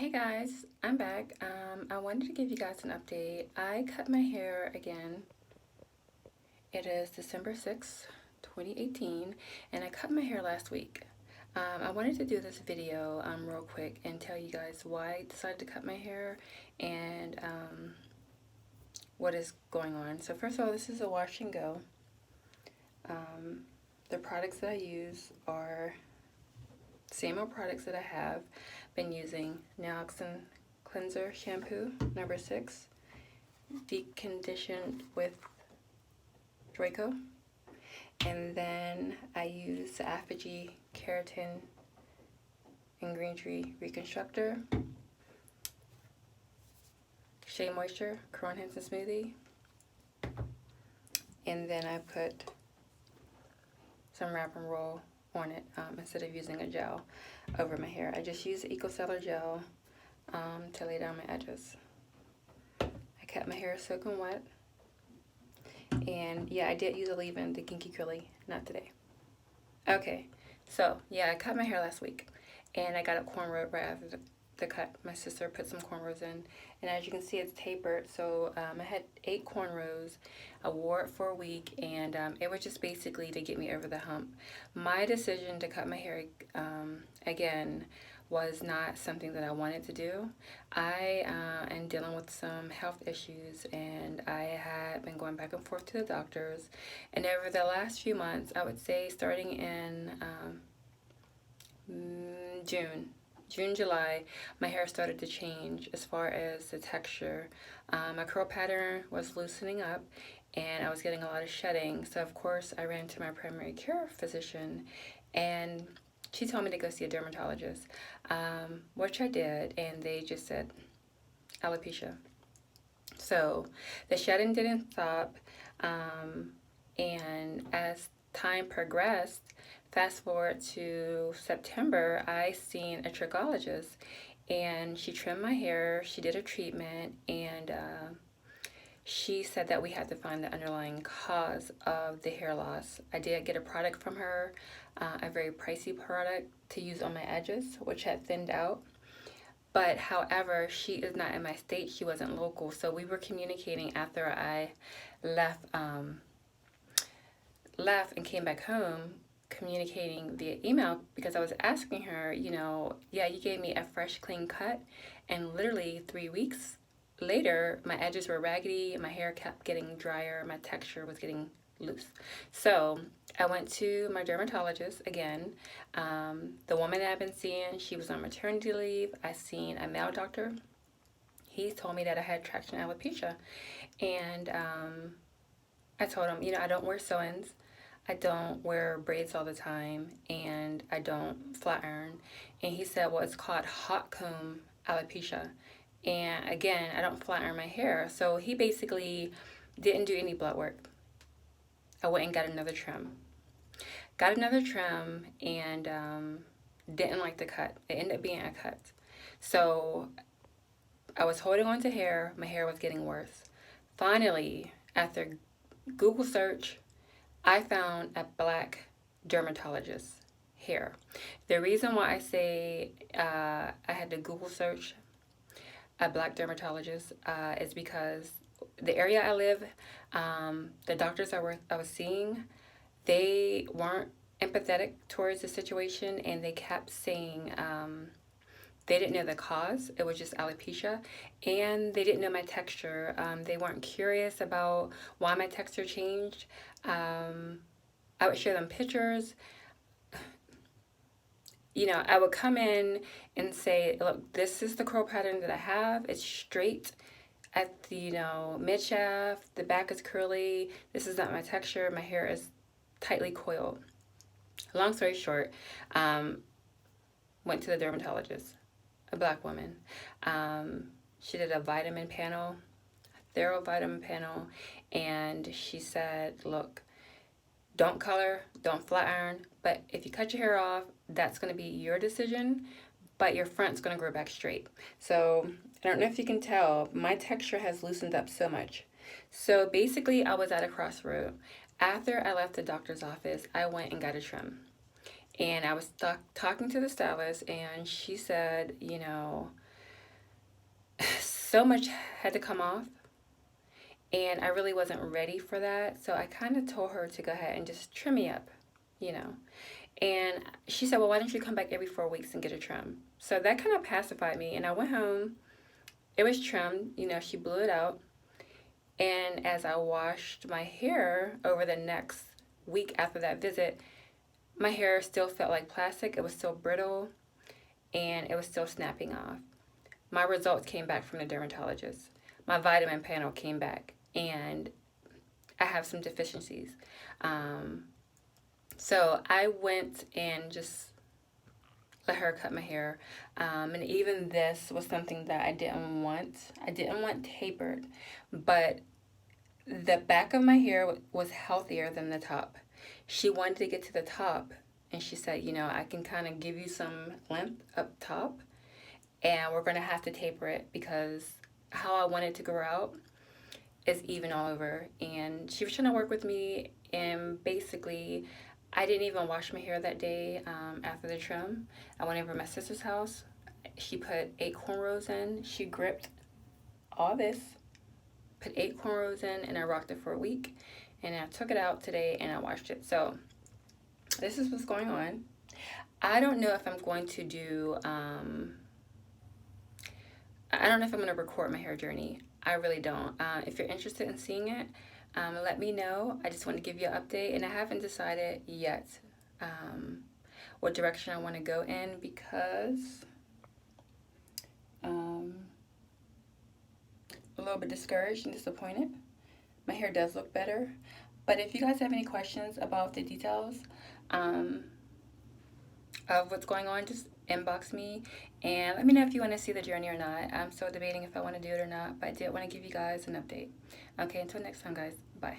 Hey guys, I'm back. I wanted to give you guys an update. I cut my hair again. It is December 6th, 2018, and I cut my hair last week. I wanted to do this video real quick and tell you guys why I decided to cut my hair and what is going on. So first of all, this is a wash and go. Um, the products that I use are same old products that I have been using. Naloxone Cleanser Shampoo, number 6. Deep conditioned with Draco. And then I use the Apogee Keratin and Green Tree Reconstructor. Shea Moisture Curl Enhancing Smoothie. And then I put some wrap and roll on it instead of using a gel over my hair. I just use the Ecocellar gel to lay down my edges. I kept my hair soaking wet. And yeah, I did use a leave-in, the Kinky Curly, not today. Okay, so yeah, I cut my hair last week. And I got it cornrowed right after the cut. My sister put some cornrows in. And as you can see, it's tapered. So I had 8 cornrows. I wore it for a week. And it was just basically to get me over the hump. My decision to cut my hair again was not something that I wanted to do. I am dealing with some health issues, and I had been going back and forth to the doctors. And over the last few months, I would say starting in June, July, my hair started to change as far as the texture. My curl pattern was loosening up, and I was getting a lot of shedding. So of course, I ran to my primary care physician, and she told me to go see a dermatologist, which I did, and they just said alopecia. So the shedding didn't stop, and as time progressed, fast forward to September, I seen a trichologist, and she trimmed my hair, she did a treatment, and she said that we had to find the underlying cause of the hair loss. I did get a product from her, a very pricey product to use on my edges, which had thinned out. But however, she is not in my state. She wasn't local. So we were communicating after I left, left and came back home, communicating via email because I was asking her, yeah, you gave me a fresh, clean cut. And literally 3 weeks later, my edges were raggedy, my hair kept getting drier, my texture was getting loose. So I went to my dermatologist again. The woman that I've been seeing, she was on maternity leave. I seen a male doctor. He told me that I had traction alopecia. And I told him, I don't wear sew-ins. I don't wear braids all the time, and I don't flat iron. And he said, well, it's called hot comb alopecia. And again, I don't flat iron my hair. So he basically didn't do any blood work. I went and got another trim. Got another trim and didn't like the cut. It ended up being a cut. So I was holding on to hair. My hair was getting worse. Finally, after Google search, I found a black dermatologist here. The reason why I say I had to Google search a black dermatologist is because the area I live, the doctors I was seeing, they weren't empathetic towards the situation, and they kept saying they didn't know the cause. It was just alopecia, and they didn't know my texture. They weren't curious about why my texture changed. I would show them pictures. I would come in and say, look, this is the curl pattern that I have. It's straight at the, mid shaft. The back is curly. This is not my texture. My hair is tightly coiled. Long story short, went to the dermatologist, a black woman. She did a vitamin panel, a thorough vitamin panel, and she said, look, don't color, don't flat iron, but if you cut your hair off, that's going to be your decision, but your front's going to grow back straight. So I don't know if you can tell, my texture has loosened up so much. So basically, I was at a crossroad. After I left the doctor's office, I went and got a trim. And I was talking to the stylist, and she said, so much had to come off, and I really wasn't ready for that. So I kind of told her to go ahead and just trim me up, you know. And she said, well, why don't you come back every 4 weeks and get a trim? So that kind of pacified me. And I went home. It was trimmed, you know, she blew it out. And as I washed my hair over the next week after that visit, my hair still felt like plastic. It was still brittle and it was still snapping off. My results came back from the dermatologist. My vitamin panel came back, and I have some deficiencies. Um, so I went and just let her cut my hair. And even this was something that I didn't want. I didn't want tapered, but the back of my hair was healthier than the top. She wanted to get to the top, and she said, you know, I can kind of give you some length up top, and we're going to have to taper it because how I want it to grow out is even all over. And she was trying to work with me, and basically, I didn't even wash my hair that day after the trim. I went over to my sister's house. She put 8 cornrows in. She gripped all this, put 8 cornrows in, and I rocked it for a week. And I took it out today and I washed it. So this is what's going on. I don't know if I'm going to do, I don't know if I'm going to record my hair journey. I really don't. If you're interested in seeing it, let me know. I just want to give you an update, and I haven't decided yet what direction I want to go in because a little bit discouraged and disappointed. My hair does look better, but if you guys have any questions about the details of what's going on, just inbox me and let me know if you want to see the journey or not. I'm still debating if I want to do it or not, but I did want to give you guys an update. Okay, until next time, guys. Bye.